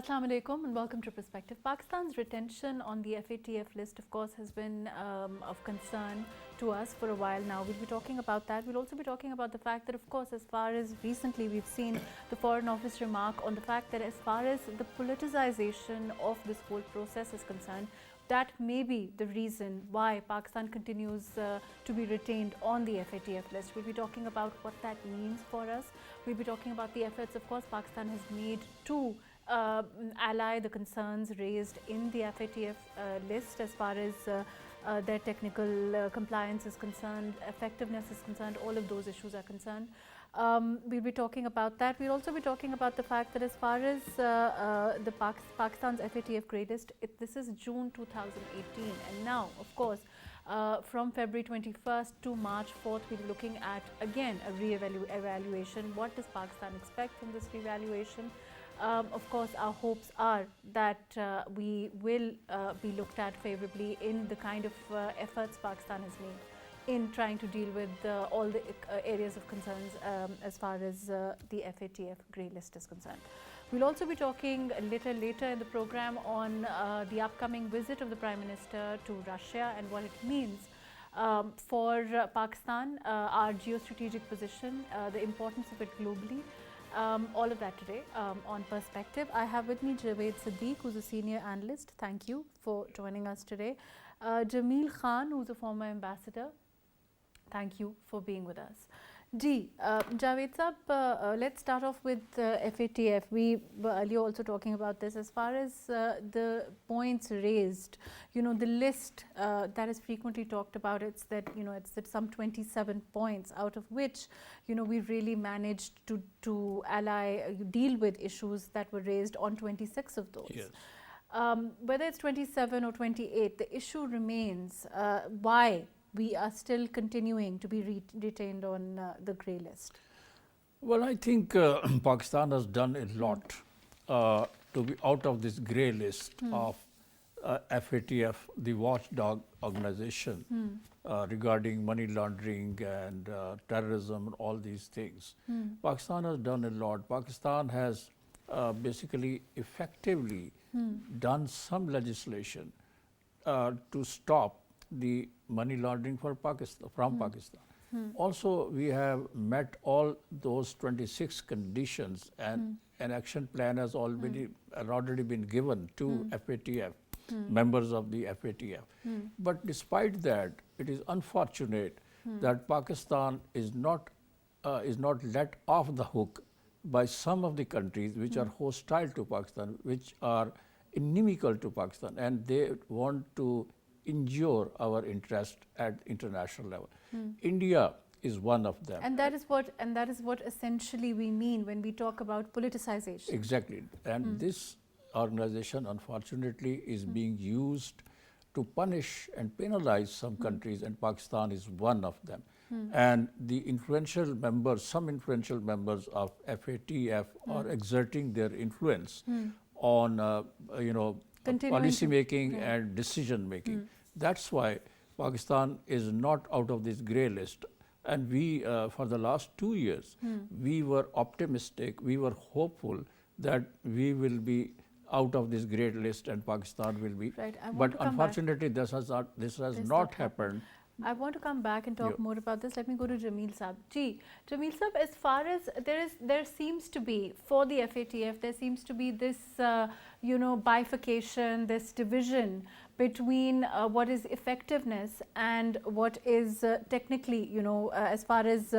Assalamu alaikum and welcome to Perspective. Pakistan's retention on the FATF list, of course, has been of concern to us for a while now. We'll be talking about that. We'll also be talking about the fact that, of course, as far as recently we've seen the Foreign Office remark on the fact that as far as the politicization of this whole process is concerned, that may be the reason why Pakistan continues to be retained on the FATF list. We'll be talking about what that means for us. We'll be talking about the efforts, of course, Pakistan has made to ally the concerns raised in the FATF list as far as their technical compliance is concerned, effectiveness is concerned, all of those issues are concerned. We'll be talking about that. We'll also be talking about the fact that as far as Pakistan's FATF grey list, this is June 2018, and now, of course, from February 21st to March 4th, we'll be looking at again a re-evaluation. What does Pakistan expect from this re-evaluation? Of course, our hopes are that we will be looked at favorably in the kind of efforts Pakistan has made in trying to deal with all the areas of concerns as far as the FATF grey list is concerned. We'll also be talking a little later in the program on the upcoming visit of the Prime Minister to Russia and what it means for Pakistan, our geostrategic position, the importance of it globally. All of that today on Perspective. I have with me Javed Siddique, who's a senior analyst. Thank you for joining us today. Jameel Khan, who's a former ambassador. Thank you for being with us. Javed Sab, let's start off with FATF. We were earlier also talking about this. As far as the points raised, the list that is frequently talked about, it's that, it's that some 27 points, out of which, we've really managed to deal with issues that were raised on 26 of those. Yes. Whether it's 27 or 28, the issue remains why we are still continuing to be retained on the grey list. Well, I think Pakistan has done a lot to be out of this grey list of FATF, the watchdog organization, regarding money laundering and terrorism and all these things. Pakistan has done a lot. Pakistan has basically effectively done some legislation to stop the money laundering from Pakistan. Also, we have met all those 26 conditions, and an action plan has already been given to FATF, members of the FATF. But despite that, it is unfortunate that Pakistan is not let off the hook by some of the countries which are hostile to Pakistan, which are inimical to Pakistan, and they want to injure our interest at international level. India is one of them. And that is what essentially we mean when we talk about politicization. Exactly. And this organization, unfortunately, is being used to punish and penalize some countries, and Pakistan is one of them. And the influential members, some influential members of FATF are exerting their influence on, policy making and decision making. That's why Pakistan is not out of this grey list. And we, for the last 2 years, we were optimistic, we were hopeful that we will be out of this grey list and Pakistan will be. Right. But unfortunately, this has not happened. I want to come back and talk more about this. Let me go to Jameel Saab. Jameel Saab, as far as there seems to be, for the FATF, there seems to be this, bifurcation, this division between what is effectiveness and what is technically, as far as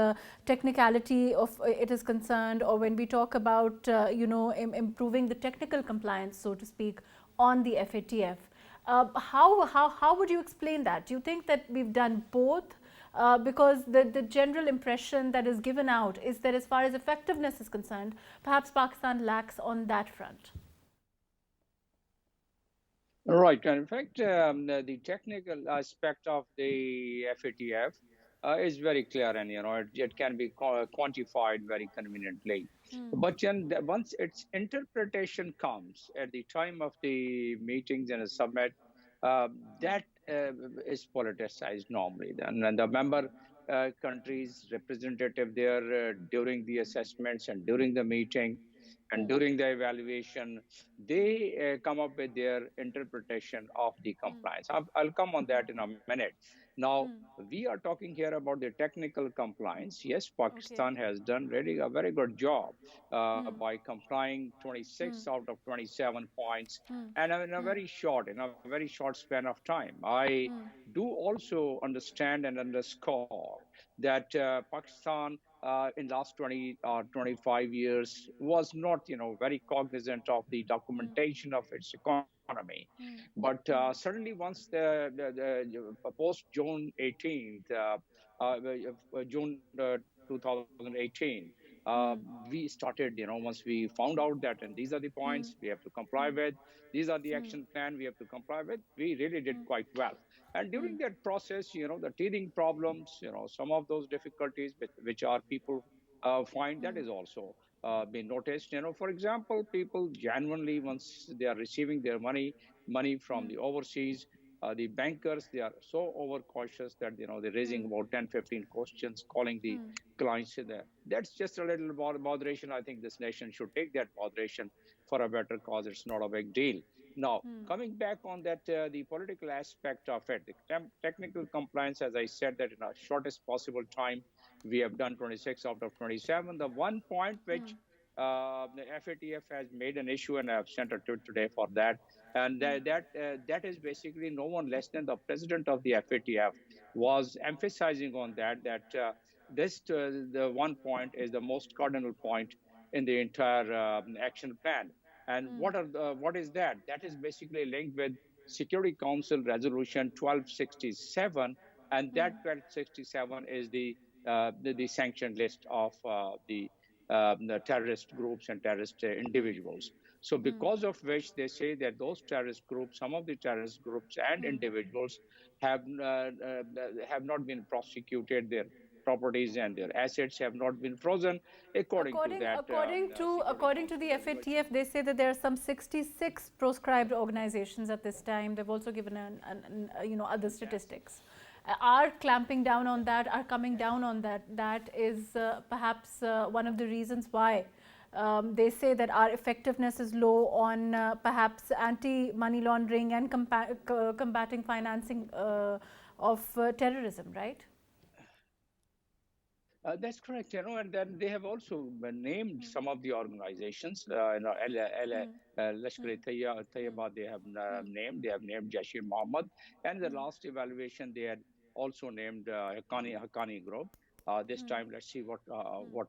technicality of it is concerned, or when we talk about, improving the technical compliance, so to speak, on the FATF. How would you explain that? Do you think that we've done both? Because the general impression that is given out is that as far as effectiveness is concerned, perhaps Pakistan lacks on that front. Right. And in fact, the technical aspect of the FATF is very clear, and it can be quantified very conveniently. But once its interpretation comes at the time of the meetings and a summit, that is politicized normally. And the member countries representative there during the assessments and during the meeting, and during the evaluation, they come up with their interpretation of the compliance. I'll come on that in a minute. Now, we are talking here about the technical compliance. Yes, Okay. Pakistan has done really a very good job by complying 26 out of 27 points, and in a very short span of time. I do also understand and underscore that Pakistan in last 20 or 25 years was not, very cognizant of the documentation of its economy. But certainly once the post June 18th, June 2018, we started, once we found out that, and these are the points we have to comply with, these are the action plan we have to comply with, we really did quite well. And during that process, the teething problems, some of those difficulties which our people find, that is also been noticed. For example, people genuinely, once they are receiving their money from the overseas, the bankers, they are so overcautious that they're raising about 10, 15 questions, calling the clients in there. That's just a little moderation. I think this nation should take that moderation for a better cause. It's not a big deal. Now, coming back on that, the political aspect of it, the technical compliance, as I said, that in a shortest possible time, we have done 26 out of 27. The one point which the FATF has made an issue, and I have sent a tweet today for that, and that is basically no one less than the president of the FATF was emphasizing on that the one point is the most cardinal point in the entire action plan. And what is that? That is basically linked with Security Council Resolution 1267, and that 1267 is the sanctioned list of the terrorist groups and terrorist individuals. So because of which they say that those terrorist groups, some of the terrorist groups and individuals have not been prosecuted, their properties and their assets have not been frozen according to According, that according to Security according to Council the resolution. FATF, they say that there are some 66 proscribed organizations at this time. They've also given other statistics. Are clamping down on that, are coming down on that. That is perhaps one of the reasons why they say that our effectiveness is low on perhaps anti-money laundering and combating financing of terrorism, right? That's correct, and then they have also named some of the organizations, Lashkar-e-Taiba, they have named Jaish-e-Mohammed, and the last evaluation, they had also named Haqqani Group. This time, let's see what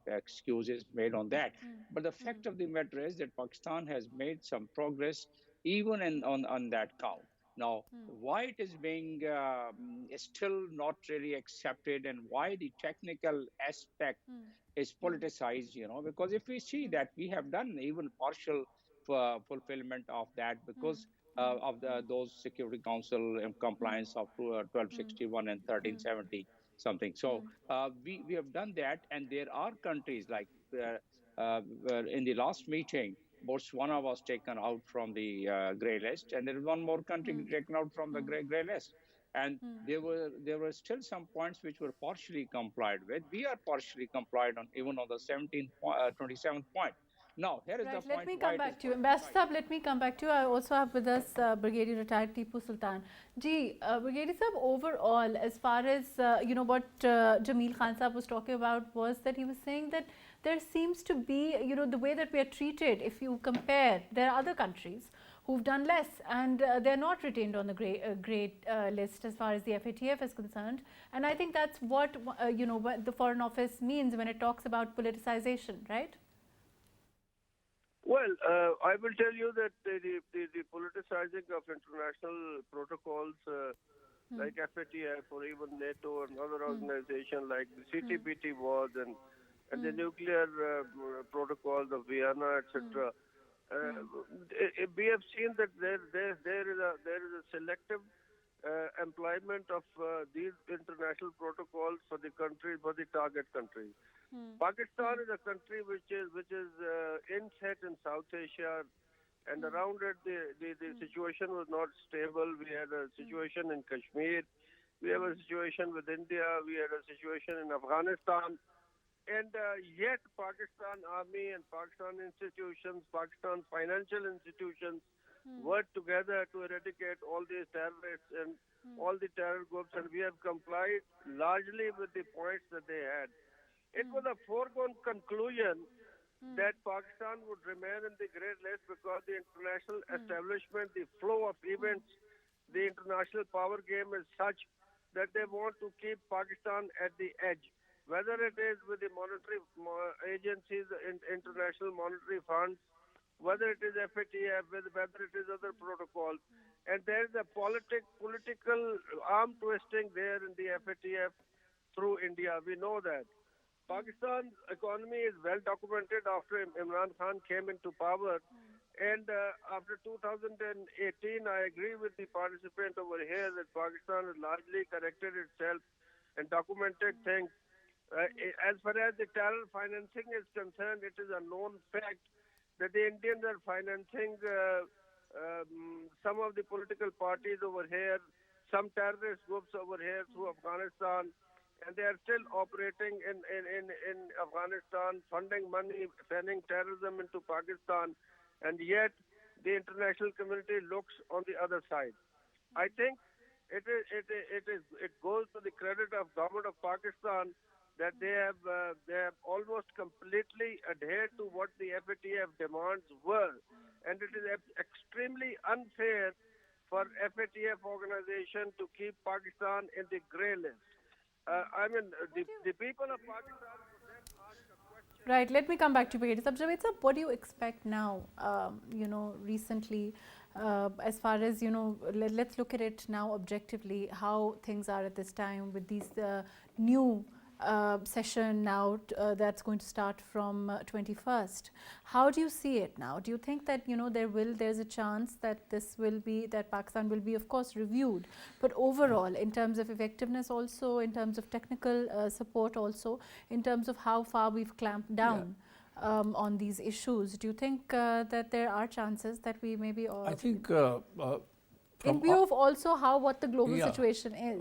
excuse is made on that. But the fact of the matter is that Pakistan has made some progress even on that count. Now, why it is being still not really accepted, and why the technical aspect is politicized, because if we see that we have done even partial fulfillment of that, because of those Security Council compliance of 1261 and 1370 something. So we have done that, and there are countries like in the last meeting, Botswana was taken out from the grey list, and there is one more country taken out from the grey list. And there were still some points which were partially complied with. We are partially complied on even on the 27th point. Now, here is the Right, let point me why come it is back to you. politicized. Ambassador Saab, let me come back to you. I also have with us Brigadier Retired Tipu Sultan. Brigadier Saab, overall, as far as, what Jameel Khan Saab was talking about was that he was saying that there seems to be, the way that we are treated, if you compare, there are other countries who've done less, and they're not retained on the grey list as far as the FATF is concerned. And I think that's what, what the Foreign Office means when it talks about politicization, right? Well, I will tell you that the politicizing of international protocols like FATF or even NATO and other organizations like the CTBT was and the nuclear protocols of Vienna, etc. We have seen that there is a selective employment of these international protocols for the country, for the target countries. Pakistan is a country which is inset in South Asia, and around it the situation was not stable. We had a situation in Kashmir, we have a situation with India, we had a situation in Afghanistan. and yet Pakistan Army and Pakistan institutions, Pakistan financial institutions work together to eradicate all these terrorists and all the terror groups, and we have complied largely with the points that they had. It was a foregone conclusion that Pakistan would remain in the grey list because the international establishment, the flow of events, the international power game is such that they want to keep Pakistan at the edge, whether it is with the monetary agencies, international monetary funds, whether it is FATF, whether it is other protocols. And there is a political arm twisting there in the FATF through India. We know that. Pakistan's economy is well documented after Imran Khan came into power. And after 2018, I agree with the participant over here that Pakistan has largely corrected itself and documented things. As far as the terror financing is concerned, it is a known fact that the Indians are financing some of the political parties over here, some terrorist groups over here through Afghanistan, and they are still operating in Afghanistan, funding money, sending terrorism into Pakistan, and yet the international community looks on the other side. I think it goes to the credit of government of Pakistan that they have almost completely adhered to what the FATF demands were, and it is extremely unfair for FATF organization to keep Pakistan in the grey list. I mean, the people of Pakistan would then ask a question. Right, let me come back to Brigadier Sab. Javed Sab, what do you expect now, recently, as far as, let's look at it now objectively, how things are at this time with these new session now that's going to start from 21st. How do you see it now? Do you think that there's a chance that that Pakistan will be, of course, reviewed, but overall in terms of effectiveness, also in terms of technical support, also in terms of how far we've clamped down on these issues, do you think that there are chances that we maybe I think in view of also what the global situation is,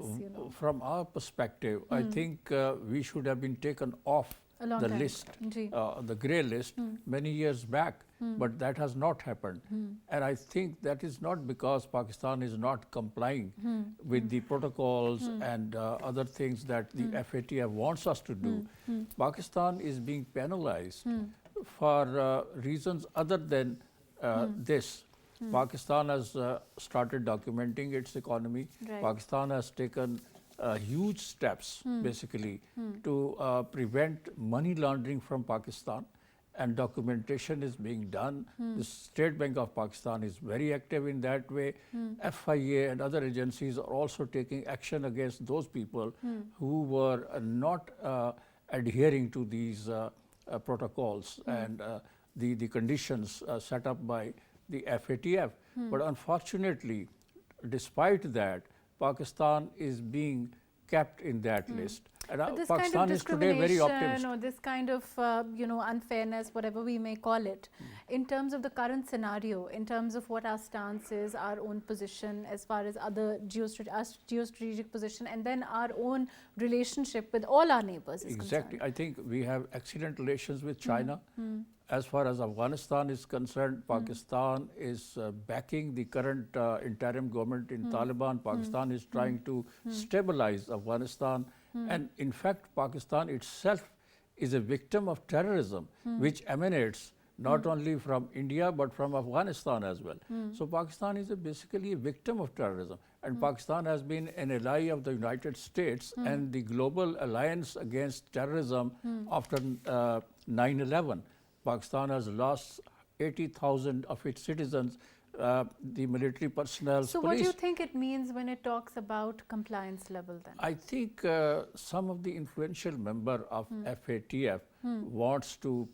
From our perspective, I think we should have been taken off the list, the grey list, many years back, but that has not happened. And I think that is not because Pakistan is not complying with the protocols and other things that the FATF wants us to do. Pakistan is being penalized for reasons other than this. Pakistan has started documenting its economy. Right. Pakistan has taken huge steps, basically, to prevent money laundering from Pakistan, and documentation is being done. The State Bank of Pakistan is very active in that way. FIA and other agencies are also taking action against those people who were not adhering to these protocols and the conditions set up by the FATF. But unfortunately, despite that, Pakistan is being kept in that list. And this Pakistan kind of is today very optimistic. discrimination or this kind of unfairness, whatever we may call it, in terms of the current scenario, in terms of what our stance is, our own position as far as other geostrategic position, and then our own relationship with all our neighbors is Exactly. concerned. I think we have excellent relations with China. As far as Afghanistan is concerned, Pakistan is backing the current interim government in Taliban. Pakistan is trying to stabilize Afghanistan. And in fact, Pakistan itself is a victim of terrorism, which emanates not only from India, but from Afghanistan as well. So Pakistan is basically a victim of terrorism. And Pakistan has been an ally of the United States and the global alliance against terrorism after 9/11. Pakistan has lost 80,000 of its citizens, the military personnel. So what do you think it means when it talks about compliance level then? I think some of the influential member of FATF wants to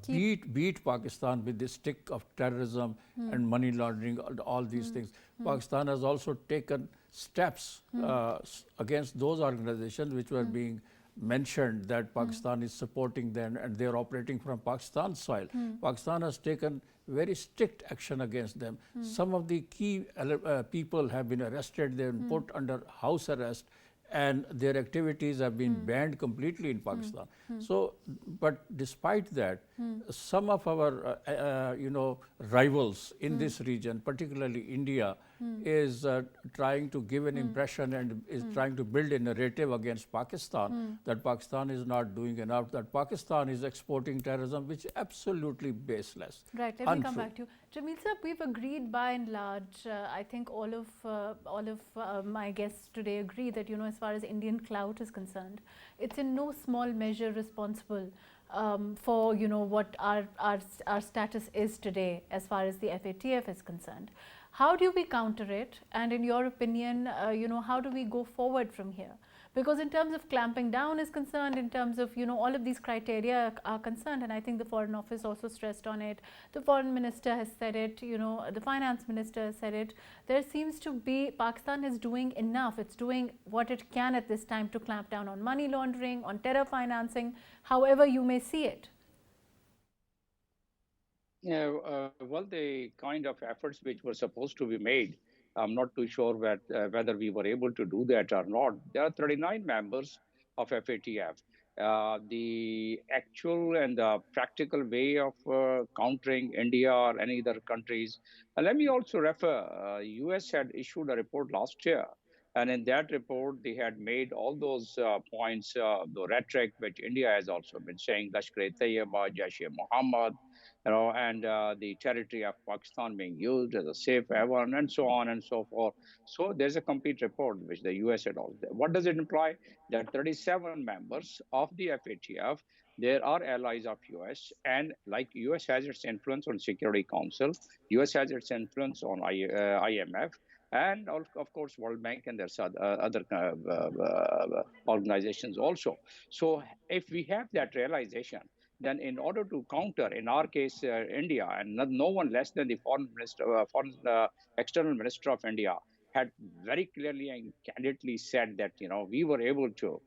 beat Pakistan with the stick of terrorism and money laundering, all these things. Pakistan has also taken steps against those organizations which were being mentioned that Pakistan is supporting them and they are operating from Pakistan's soil. Pakistan has taken very strict action against them. Some of the key people have been arrested, they have been put under house arrest, and their activities have been banned completely in Pakistan. So, but despite that, some of our, rivals in this region, particularly India, is trying to give an impression and is trying to build a narrative against Pakistan that Pakistan is not doing enough, that Pakistan is exporting terrorism, which is absolutely baseless. Right, let me come back to you. Jameel sir, we've agreed by and large, I think all of my guests today agree that, as far as Indian clout is concerned, it's in no small measure responsible for, what our status is today as far as the FATF is concerned. How do we counter it? And in your opinion, how do we go forward from here? Because in terms of clamping down is concerned, in terms of, all of these criteria are concerned, and I think the Foreign Office also stressed on it. The Foreign Minister has said it, the Finance Minister has said it. There seems to be, Pakistan is doing enough. It's doing what it can at this time to clamp down on money laundering, on terror financing, however you may see it. Yeah, well, the kind of efforts which were supposed to be made, I'm not too sure whether we were able to do that or not. There are 39 members of FATF. The actual and the practical way of countering India or any other countries. Let me also refer, US had issued a report last year. And in that report, they had made all those points, the rhetoric, which India has also been saying, Lashkar-e-Taiba, Jaish-e-Mohammed, and the territory of Pakistan being used as a safe haven, and so on and so forth. So there's a complete report which the US had also. What does it imply? That 37 members of the FATF, there are allies of US, and like US has its influence on Security Council, US has its influence on IMF, and of course World Bank, and there's other organizations also. So if we have that realization, then in order to counter, in our case, India, and no one less than the external minister of India had very clearly and candidly said that, we were able to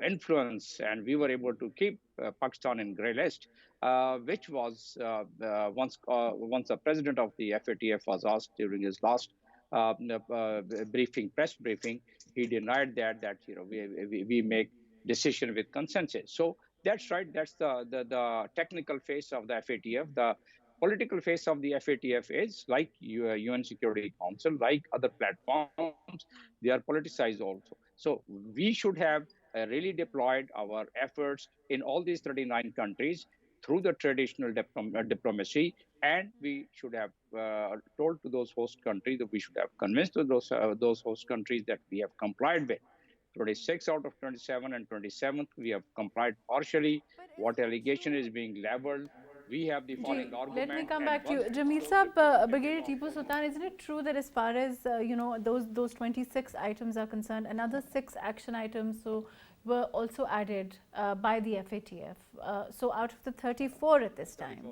influence, and we were able to keep Pakistan in grey list, which was once the president of the FATF was asked during his last press briefing, he denied that we make decision with consensus. So that's right. That's the technical face of the FATF. The political face of the FATF is like UN Security Council, like other platforms. They are politicized also. So we should have really deployed our efforts in all these 39 countries through the traditional diplomacy, and we should have told to those host countries, that we should have convinced those host countries that we have complied with. 26 out of 27 and 27th, we have complied partially. What allegation is being leveled? We have the following argument. Let me come back to you. Jameel Saab, Brigadier Tipu Sultan, isn't it true that as far as, those 26 items are concerned, another 6 action items were also added by the FATF. So out of the 34 at this time,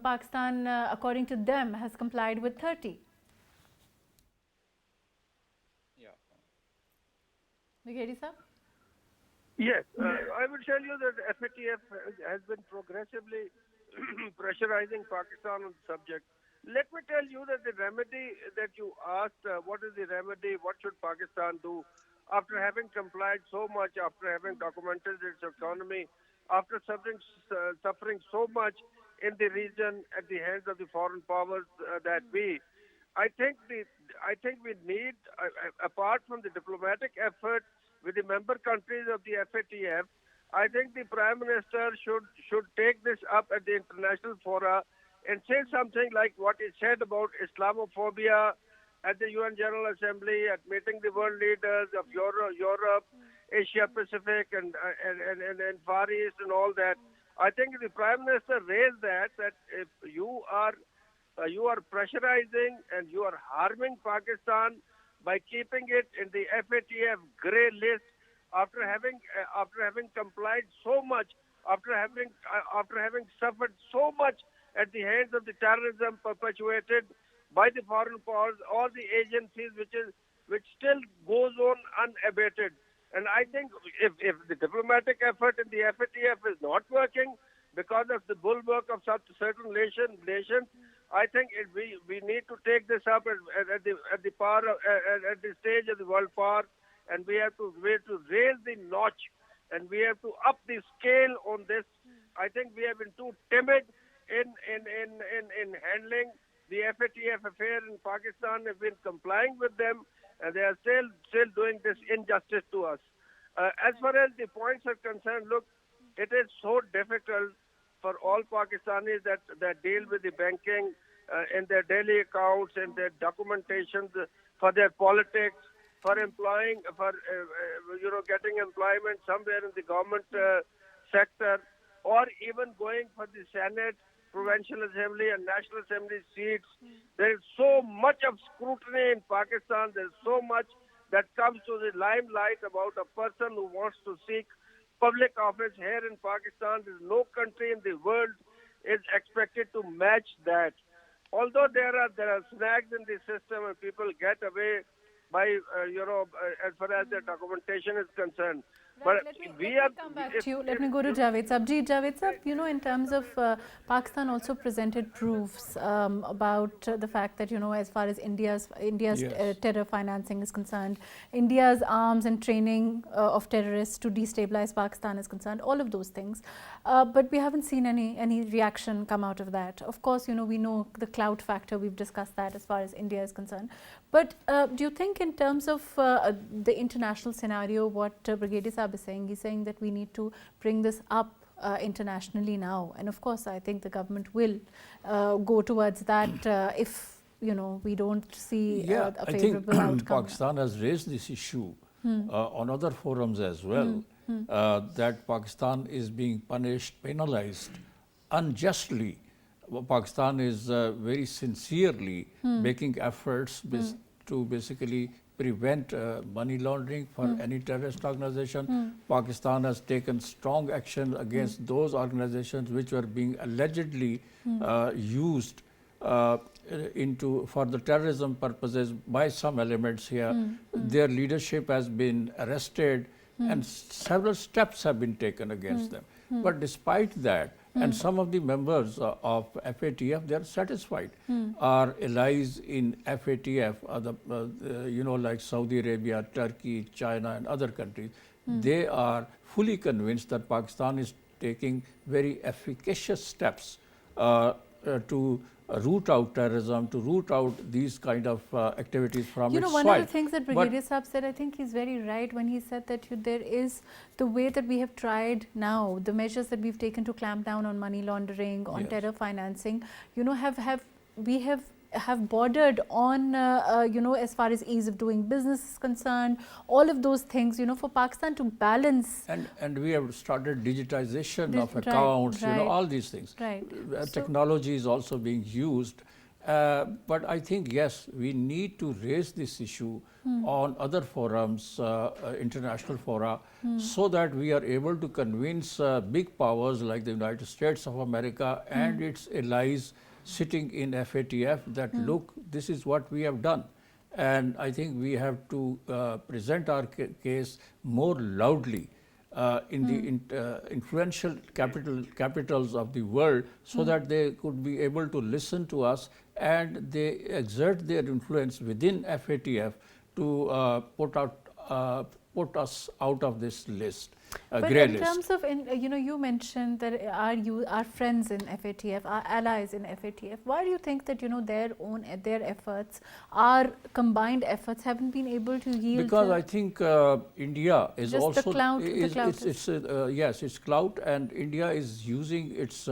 Pakistan, according to them, has complied with 30. Brigadier Saab? Yes, I will tell you that FATF has been progressively pressurizing Pakistan on the subject. Let me tell you that the remedy that you asked, what is the remedy, what should Pakistan do after having complied so much, after having documented its economy, after suffering so much in the region at the hands of the foreign powers I think we need, apart from the diplomatic effort with the member countries of the FATF, I think the Prime Minister should take this up at the international fora and say something like what he said about Islamophobia at the UN General Assembly, at meeting the world leaders of Europe, Asia Pacific, and Far East, and all that. I think the Prime Minister raised that if you are pressurizing and you are harming Pakistan by keeping it in the FATF grey list after having complied so much, after having suffered so much at the hands of the terrorism perpetuated by the foreign powers or the agencies, which still goes on unabated. And I think if the diplomatic effort in the FATF is not working because of the bulwark of certain nations, I think we need to take this up at the stage of the world power and we have to raise the notch, and we have to up the scale on this. I think we have been too timid in handling the FATF affair in Pakistan. Have been complying with them, and they are still doing this injustice to us. As far as the points are concerned, look, it is so difficult for all Pakistanis that deal with the banking in their daily accounts and their documentations for their politics, for employing, for getting employment somewhere in the government sector, or even going for the Senate, Provincial Assembly and National Assembly seats. There is so much of scrutiny in Pakistan. There is so much that comes to the limelight about a person who wants to seek public office here in Pakistan. There is no country in the world is expected to match that. Although there are snags in the system and people get away by, as far as their documentation is concerned. Right, let me come back to you. Let me go to Javed Sab. Javed Sab, in terms of Pakistan also presented proofs about the fact that, as far as India's Yes. terror financing is concerned, India's arms and training of terrorists to destabilize Pakistan is concerned, all of those things. But we haven't seen any reaction come out of that. Of course, we know the clout factor, we've discussed that as far as India is concerned. But do you think in terms of the international scenario, what Brigadier Saab is saying, he's saying that we need to bring this up internationally now, and of course I think the government will go towards that if we don't see a favorable I think outcome. Pakistan has raised this issue on other forums as well, that Pakistan is being penalized unjustly. Pakistan is very sincerely making efforts to basically prevent money laundering for any terrorist organization. Pakistan has taken strong action against those organizations which were being allegedly used for the terrorism purposes by some elements here. Their leadership has been arrested and several steps have been taken against them. But despite that, and some of the members of FATF, they are satisfied. Our allies in FATF, like Saudi Arabia, Turkey, China and other countries, they are fully convinced that Pakistan is taking very efficacious steps to root out terrorism, to root out these kind of activities from its soil. One of the things that Brigadier Saab said, I think he's very right when he said that there is the way that we have tried now, the measures that we've taken to clamp down on money laundering, on terror financing, we have bordered on, as far as ease of doing business is concerned, all of those things, for Pakistan to balance. And we have started digitization of accounts, all these things. Right. Technology is also being used. But I think, yes, we need to raise this issue on other forums, international fora, so that we are able to convince big powers like the United States of America and its allies sitting in FATF that look, this is what we have done. And I think we have to present our case more loudly in the influential capitals of the world, so that they could be able to listen to us and they exert their influence within FATF to put us out of this list. But in terms of, you mentioned that our friends in FATF, our allies in FATF, why do you think that, their efforts, our combined efforts haven't been able to yield? Because I think India is just also, the clout, yes, it's clout, and India is using its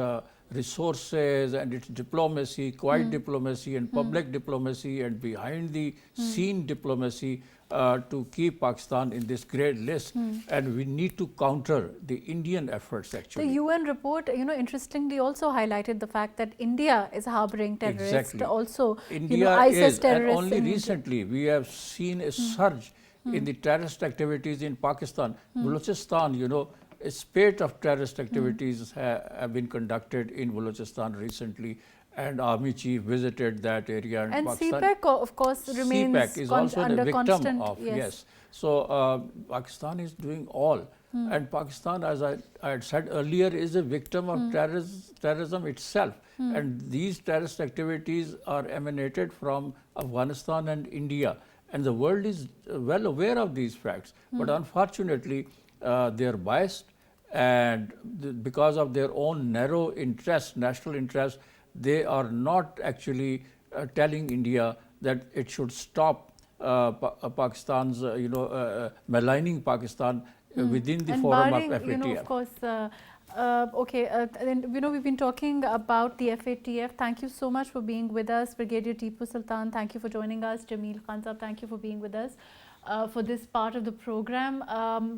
resources and its diplomacy, quiet diplomacy and public diplomacy and behind the scene diplomacy to keep Pakistan in this grey list, and we need to counter the Indian efforts actually. The UN report, interestingly also highlighted the fact that India is harboring terrorists. Exactly. Also, India ISIS is, terrorists. and only recently we have seen a surge in the terrorist activities in Pakistan. Balochistan, a spate of terrorist activities have been conducted in Balochistan recently, and Army Chief visited that area. And Pakistan. CPEC, of course, remains CPEC is also under a victim constant, of, yes. So Pakistan is doing all. And Pakistan, as I had said earlier, is a victim of terrorism itself. And these terrorist activities are emanated from Afghanistan and India. and the world is well aware of these facts. But unfortunately, they are biased, and because of their own narrow interest, national interest, they are not actually telling India that it should stop Pakistan's, maligning Pakistan within the And forum of barring, FATF. of course, okay, then, we've been talking about the FATF. Thank you so much for being with us. Brigadier Tipu Sultan, thank you for joining us. Jameel Khan Saab, thank you for being with us for this part of the program.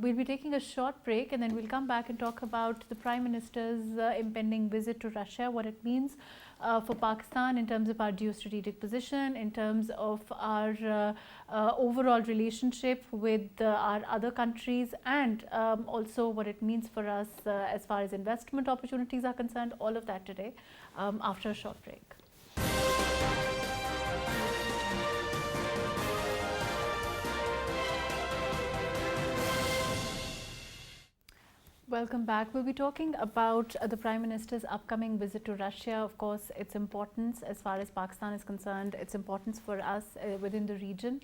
We'll be taking a short break, and then we'll come back and talk about the Prime Minister's impending visit to Russia, what it means for Pakistan in terms of our geostrategic position, in terms of our overall relationship with our other countries, and also what it means for us as far as investment opportunities are concerned. All of that today after a short break. Welcome back. We'll be talking about the Prime Minister's upcoming visit to Russia. Of course, its importance as far as Pakistan is concerned, its importance for us within the region,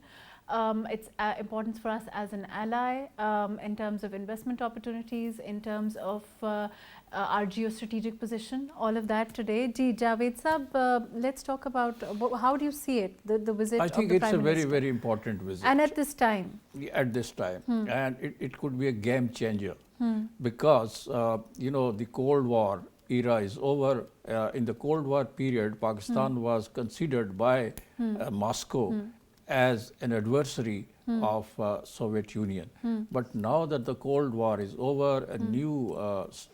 its importance for us as an ally in terms of investment opportunities, in terms of our geostrategic position, all of that today. Ji, Javed Sab, let's talk about how do you see it, the visit I of the think Prime it's a Minister? very, very important visit. And at this time? At this time. And it could be a game changer. Because, the Cold War era is over. In the Cold War period, Pakistan was considered by Moscow as an adversary of Soviet Union. But now that the Cold War is over, a new,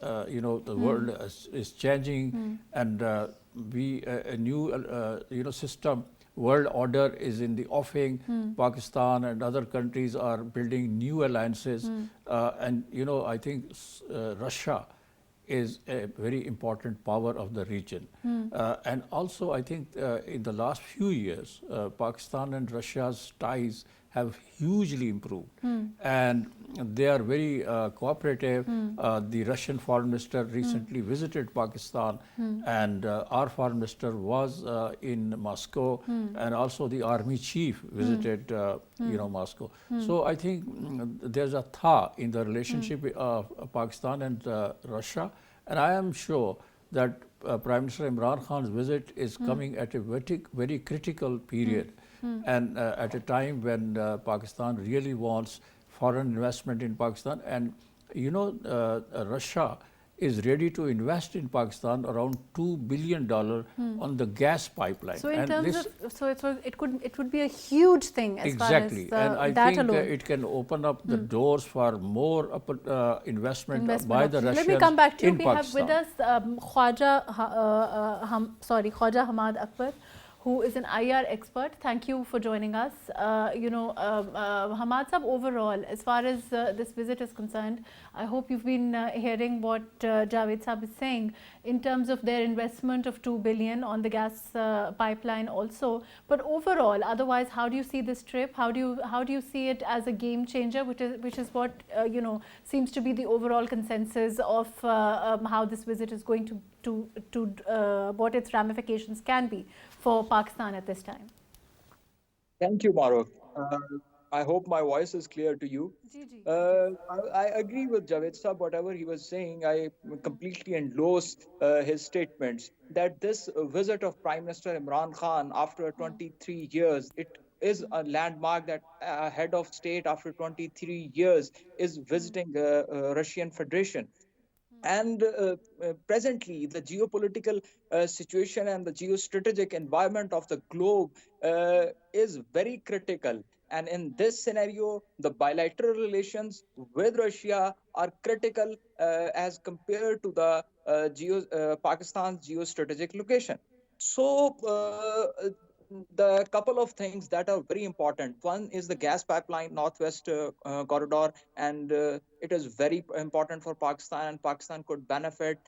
the world is changing, and a new, system, world order is in the offing. Pakistan and other countries are building new alliances, and I think Russia is a very important power of the region. And also, I think in the last few years, Pakistan and Russia's ties have hugely improved, and they are very cooperative. The Russian foreign minister recently visited Pakistan, and our foreign minister was in Moscow, and also the army chief visited Moscow. So I think there's a thaw in the relationship of Pakistan and Russia, and I am sure that Prime Minister Imran Khan's visit is coming at a very critical period, and at a time when Pakistan really wants foreign investment in Pakistan, and Russia is ready to invest in Pakistan around $2 billion on the gas pipeline. So in terms of, it would be a huge thing as exactly, far as and I that think alone. It can open up the doors for more investment by the Russians. Let me come back to you. In We Pakistan. have with us Khwaja Hamad Akbar, who is an IR expert. Thank you for joining us. Hamad Sab, overall, as far as this visit is concerned, I hope you've been hearing what Javed Sab is saying in terms of their investment of $2 billion on the gas pipeline also. But overall, otherwise, how do you see this trip? How do you see it as a game changer, which is what seems to be the overall consensus of how this visit is going to what its ramifications can be for Pakistan at this time? Thank you, MAHRUKH. I hope my voice is clear to you. I agree with Javed Saab, whatever he was saying. I completely endorse his statements that this visit of Prime Minister Imran Khan after 23 years, it is a landmark that a head of state after 23 years is visiting Russian Federation. And presently, the geopolitical situation and the geostrategic environment of the globe is very critical. And in this scenario, the bilateral relations with Russia are critical as compared to the Pakistan's geostrategic location. So the couple of things that are very important. One is the gas pipeline, Northwest Corridor, and it is very important for Pakistan, and Pakistan could benefit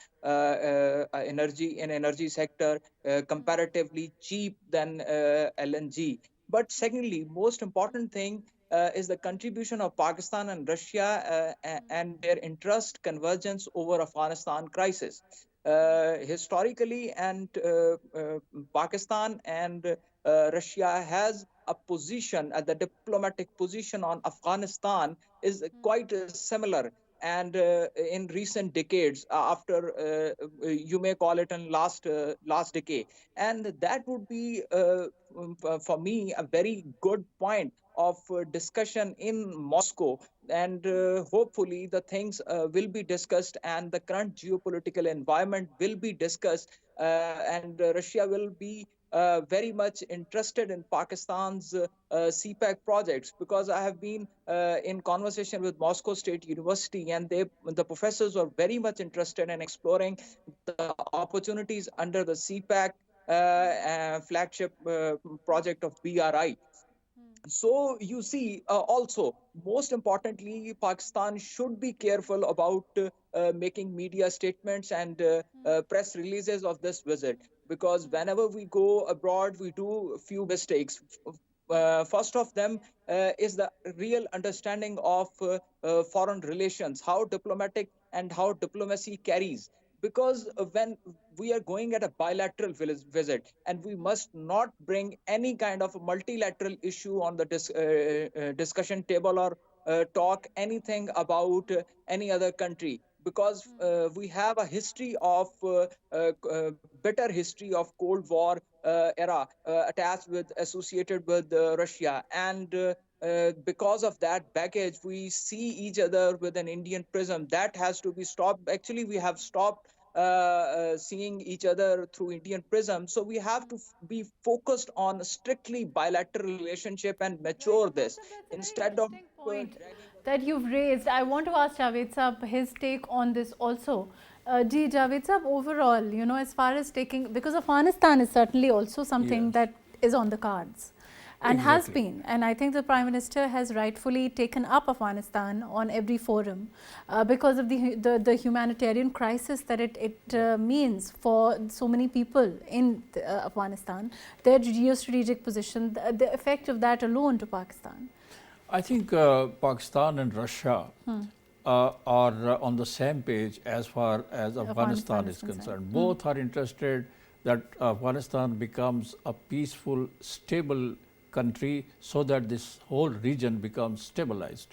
energy sector comparatively cheap than LNG. But secondly, most important thing is the contribution of Pakistan and Russia and their interest convergence over Afghanistan crisis. Historically, and Pakistan and Russia has a position, the diplomatic position on Afghanistan is quite similar. And in recent decades, after you may call it in last decade, and that would be for me a very good point of discussion in Moscow. And hopefully the things will be discussed, and the current geopolitical environment will be discussed, and Russia will be very much interested in Pakistan's CPAC projects, because I have been in conversation with Moscow State University, and the professors were very much interested in exploring the opportunities under the CPAC flagship project of BRI. So you see, also, most importantly, Pakistan should be careful about making media statements and press releases of this visit, because whenever we go abroad, we do a few mistakes. First of them is the real understanding of foreign relations, how diplomatic and how diplomacy carries. Because when we are going at a bilateral visit, and we must not bring any kind of multilateral issue on the discussion table, or talk anything about any other country, because we have a history of bitter history of Cold War era attached with associated with Russia. And because of that baggage, we see each other with an Indian prism. That has to be stopped. Actually, we have stopped seeing each other through Indian prism. So we have to be focused on strictly bilateral relationship and mature this, instead of point dragging that you've raised. I want to ask Javed Saab his take on this also. Javed Saab, overall, you know, as far as taking, because Afghanistan is certainly also something Yes. that is on the cards and has Exactly. been, and I think the Prime Minister has rightfully taken up Afghanistan on every forum because of the humanitarian crisis that it means for so many people in Afghanistan, their geostrategic position, the effect of that alone to Pakistan. I think Pakistan and Russia are on the same page as far as Afghanistan is concerned. Both are interested that Afghanistan becomes a peaceful, stable country, so that this whole region becomes stabilized.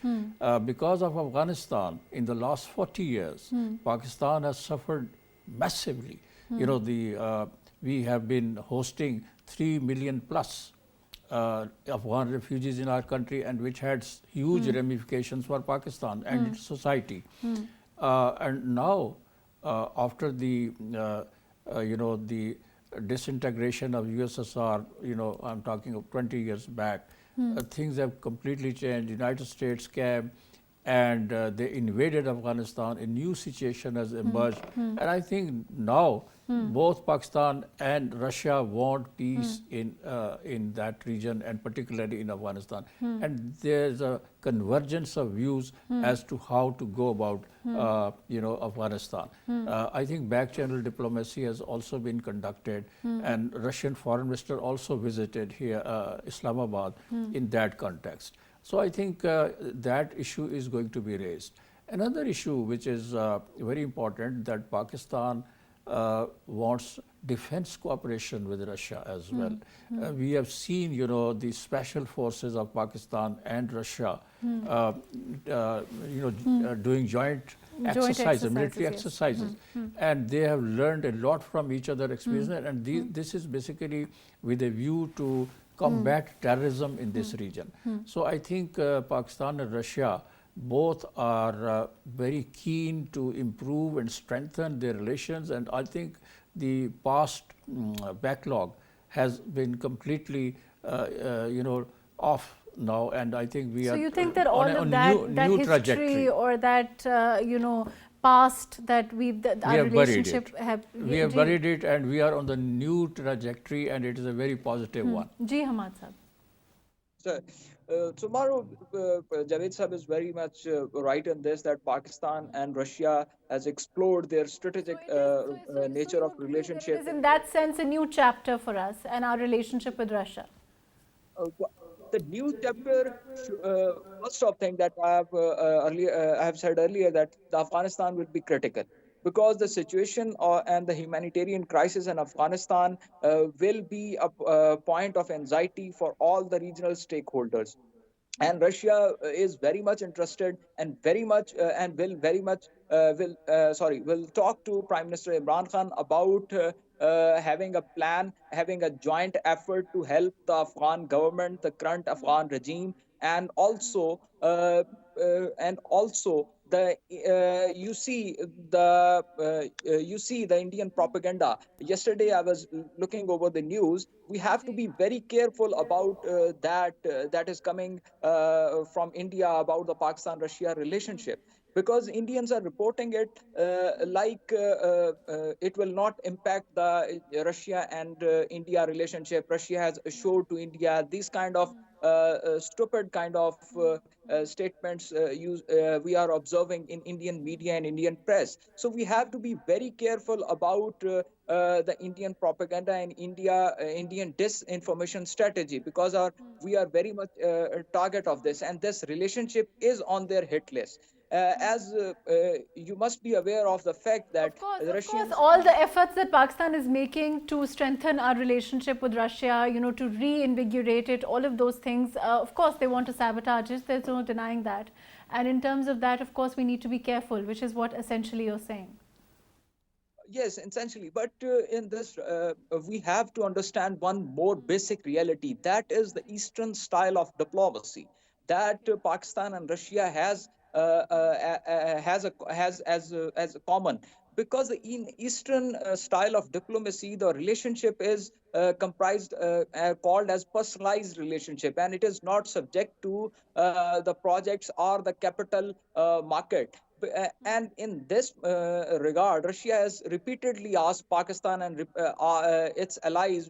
Because of Afghanistan, in the last 40 years, Pakistan has suffered massively. You know, we have been hosting 3 million plus Afghan refugees in our country, and which had huge ramifications for Pakistan and its society. And now, after the the disintegration of USSR, I'm talking of 20 years back, things have completely changed. United States came and they invaded Afghanistan. A new situation has emerged, and I think now both Pakistan and Russia want peace in that region, and particularly in Afghanistan. And there's a convergence of views as to how to go about Afghanistan. I think back channel diplomacy has also been conducted, and Russian foreign minister also visited here Islamabad in that context. So I think that issue is going to be raised. Another issue which is very important, that Pakistan wants defense cooperation with Russia as well. We have seen, the special forces of Pakistan and Russia, doing joint exercises, military exercises, and they have learned a lot from each other experience. And this is basically with a view to combat terrorism in this region. So I think Pakistan and Russia both are very keen to improve and strengthen their relations, and I think the past backlog has been completely off now, and I think we are. So you think that all of that new history trajectory, or that past that our relationship we have buried it, and we are on the new trajectory, and it is a very positive one. Ji Hamad Sahab. So, tomorrow, Javed Sahab is very much right in this, that Pakistan and Russia has explored their strategic nature of relationship. It is in that sense a new chapter for us and our relationship with Russia. The new chapter, first of thing that I have said earlier, that the Afghanistan will be critical, because the situation and the humanitarian crisis in Afghanistan will be a point of anxiety for all the regional stakeholders. And Russia is very much interested and very much and will very much will talk to Prime Minister Imran Khan about having a plan, having a joint effort to help the Afghan government, the current Afghan regime, and also the you see the Indian propaganda. Yesterday, I was looking over the news. We have to be very careful about that is coming from India about the Pakistan-Russia relationship, because Indians are reporting it it will not impact the Russia and India relationship. Russia has assured to India these kind of stupid kind of statements we are observing in Indian media and Indian press. So we have to be very careful about the Indian propaganda and Indian disinformation strategy, because we are very much a target of this, and this relationship is on their hit list. As you must be aware of the fact that the Russians, all the efforts that Pakistan is making to strengthen our relationship with Russia, to reinvigorate it, all of those things, of course, they want to sabotage it. There's no denying that. And in terms of that, of course, we need to be careful, which is what essentially you're saying. Yes, essentially. But in this, we have to understand one more basic reality. That is the Eastern style of diplomacy that Pakistan and Russia has as a common, because in Eastern style of diplomacy, the relationship is comprised called as personalized relationship, and it is not subject to the projects or the capital market. And in this regard, Russia has repeatedly asked Pakistan and its allies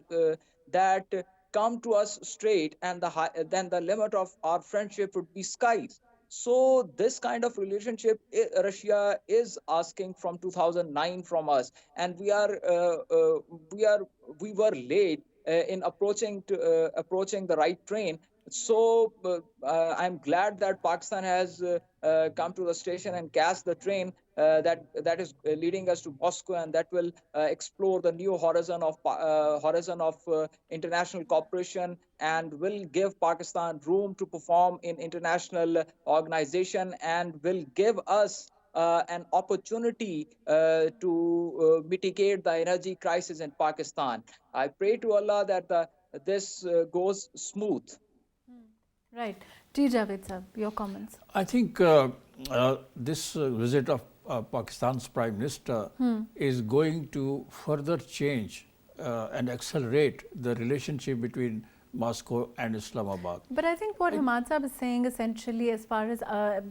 that come to us straight, and then the limit of our friendship would be skies. So this kind of relationship Russia is asking from 2009 from us, and we were late in approaching the right train. So I'm glad that Pakistan has come to the station and cast the train that is leading us to Moscow, and that will explore the new horizon of international cooperation, and will give Pakistan room to perform in international organization, and will give us an opportunity to mitigate the energy crisis in Pakistan. I pray to Allah that this goes smooth. Right. T. Javed sir, your comments. I think this visit of Pakistan's Prime Minister is going to further change and accelerate the relationship between Moscow and Islamabad. But I think what Hamad Sahab is saying essentially, as far as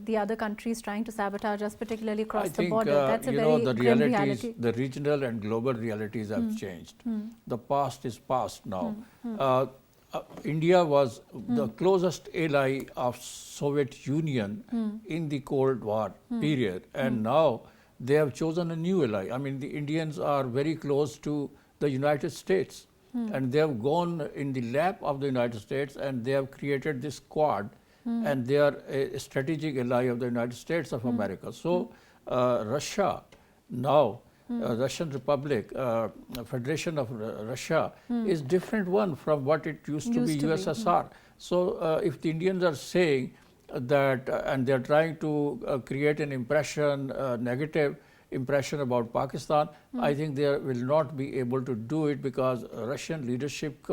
the other countries trying to sabotage us, particularly across the border, that's a very grim reality. The regional and global realities have changed. The past is past now. India was the closest ally of Soviet Union in the Cold War period, and now they have chosen a new ally. I mean, the Indians are very close to the United States, and they have gone in the lap of the United States, and they have created this Quad, and they are a strategic ally of the United States of America. So Russia now, Russian Republic, Federation of Russia is different one from what it used to be USSR. So if the Indians are saying that, and they are trying to create an impression, negative impression about Pakistan, I think they will not be able to do it, because Russian leadership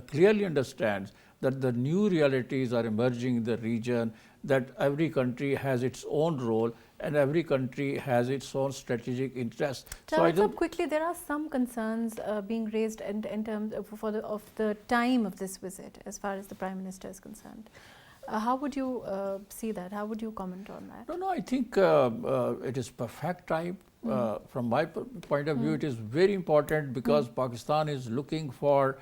clearly understands that the new realities are emerging in the region, that every country has its own role and every country has its own strategic interests. So quickly, there are some concerns being raised in terms of the time of this visit, as far as the Prime Minister is concerned. How would you see that? How would you comment on that? No, I think it is perfect time. From my point of view, it is very important, because Pakistan is looking for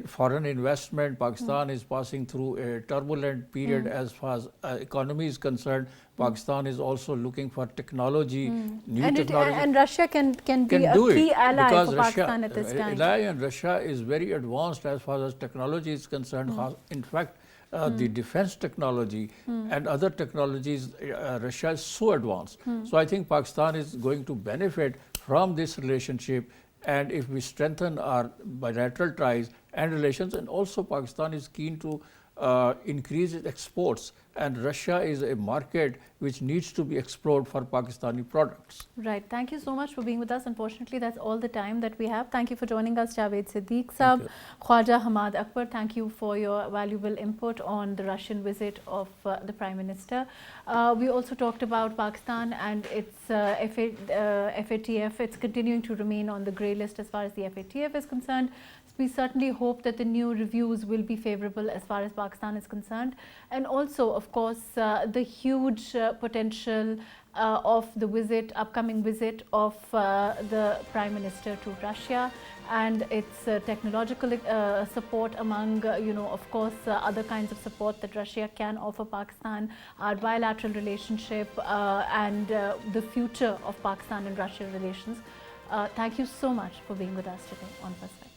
foreign investment. Pakistan is passing through a turbulent period as far as economy is concerned. Pakistan is also looking for technology, new technology. And Russia can be a key ally for Pakistan at this time. And Russia is very advanced as far as technology is concerned. In fact, the defense technology and other technologies. Russia is so advanced. So I think Pakistan is going to benefit from this relationship, and if we strengthen our bilateral ties and relations, and also Pakistan is keen to increase its exports, and Russia is a market which needs to be explored for Pakistani products. Right. Thank you so much for being with us. Unfortunately, that's all the time that we have. Thank you for joining us, Javed Siddiq Sahab. Khwaja Hamad Akbar, thank you for your valuable input on the Russian visit of the Prime Minister. We also talked about Pakistan and its FATF. It's continuing to remain on the grey list as far as the FATF is concerned. We certainly hope that the new reviews will be favorable as far as Pakistan is concerned. And also, of course, the huge potential of the upcoming visit of the Prime Minister to Russia, and its technological support among, of course, other kinds of support that Russia can offer Pakistan, our bilateral relationship, and the future of Pakistan and Russia relations. Thank you so much for being with us today on Perspective.